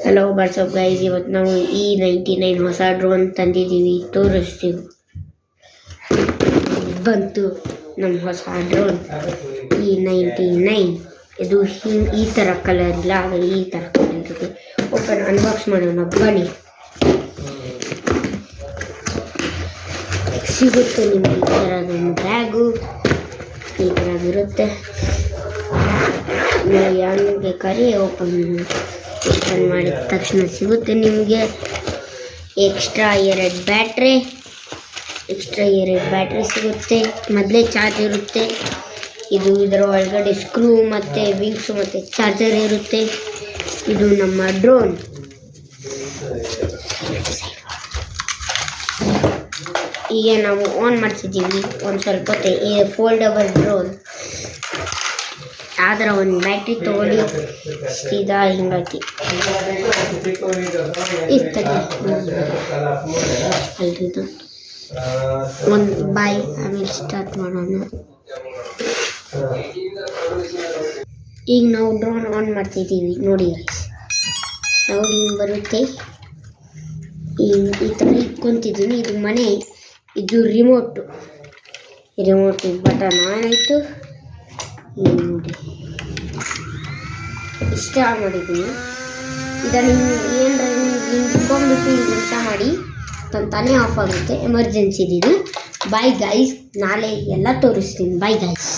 Hello WhatsApp guys, ಇವತ್ತು ನಾವು E99 ಹೊಸ ಡ್ರೋನ್ ತಂದಿದ್ದೀವಿ, ತೋರಿಸ್ತೀವಿ. ಬಂತು ನಮ್ಮ ಹೊಸ ಡ್ರೋನ್ E99. ಇದು ಈ ಥರ ಕಲರ್ ಇಲ್ಲ, ಆದರೆ ಈ ಥರ ಕಲರ್ ಇರುತ್ತೆ. ಓಪನ್ ಅನ್ಬಾಕ್ಸ್ ಮಾಡೋಣ ಬನ್ನಿ. ಸಿಗುತ್ತೆ ನಿಮಗೆ ಈ ಥರದೊಂದು ಬ್ಯಾಗು, ಈ ಥರದಿರುತ್ತೆ. ನೀವು ಯಾರು ಬೇಕಾದ್ರೆ ಓಪನ್ ಮಾಡಿದ ತಕ್ಷಣ ಸಿಗುತ್ತೆ ನಿಮಗೆ. ಎಕ್ಸ್ಟ್ರಾ ಎರಡು ಬ್ಯಾಟ್ರಿ ಸಿಗುತ್ತೆ. ಮೊದಲೇ ಚಾರ್ಜ್ ಇರುತ್ತೆ. ಇದರ ಒಳಗಡೆ ಸ್ಕ್ರೂ ಮತ್ತು ವಿಂಗ್ಸ್ ಮತ್ತು ಚಾರ್ಜರ್ ಇರುತ್ತೆ. ಇದು ನಮ್ಮ ಡ್ರೋನ್. ಈಗ ನಾವು ಆನ್ ಮಾಡ್ತಿದ್ದೀವಿ ಒಂದು ಸ್ವಲ್ಪ ಹೊತ್ತು. ಈ ಫೋಲ್ಡಬಲ್ ಡ್ರೋನ್ ಆದ್ರೆ ಒಂದು ಬ್ಯಾಟ್ರಿ ತೊಗೊಳ್ಳಿ, ಸೀದಾ ಹಿಂಗೈತಿ ಇರ್ತದೆ ಅಲ್ರಿದು. ಒಂದು ಬಾಯ್, ಆಮೇಲೆ ಸ್ಟಾರ್ಟ್ ಮಾಡೋಣ. ಈಗ ನಾವು ಡ್ರೋನ್ ಆನ್ ಮಾಡ್ತಿದ್ದೀವಿ ನೋಡಿ. ಸೌಂಡ್ ಹಿಂಗೆ ಬರುತ್ತೆ. ಈ ಥರ ಇಟ್ಕೊತಿದ್ದೀನಿ. ಇದು ಮನೆ, ಇದು ರಿಮೋಟ್ ಬಟನ್ ಆನ್ ಆಯಿತು. ನೋಡಿ ಇಷ್ಟ ಮಾಡಿದ್ದೀನಿ. ಇದನ್ನು ಏನರ ನಿಂತ್ಕೊಂಡ್ಬಿಟ್ಟು ಕೆಲಸ ಮಾಡಿ ತಾನೇ ಆಫ್ ಆಗುತ್ತೆ. ಎಮರ್ಜೆನ್ಸಿ ಇದು. ಬಾಯ್ ಗೈಸ್, ನಾಳೆ ಎಲ್ಲ ತೋರಿಸ್ತೀನಿ. Bye guys.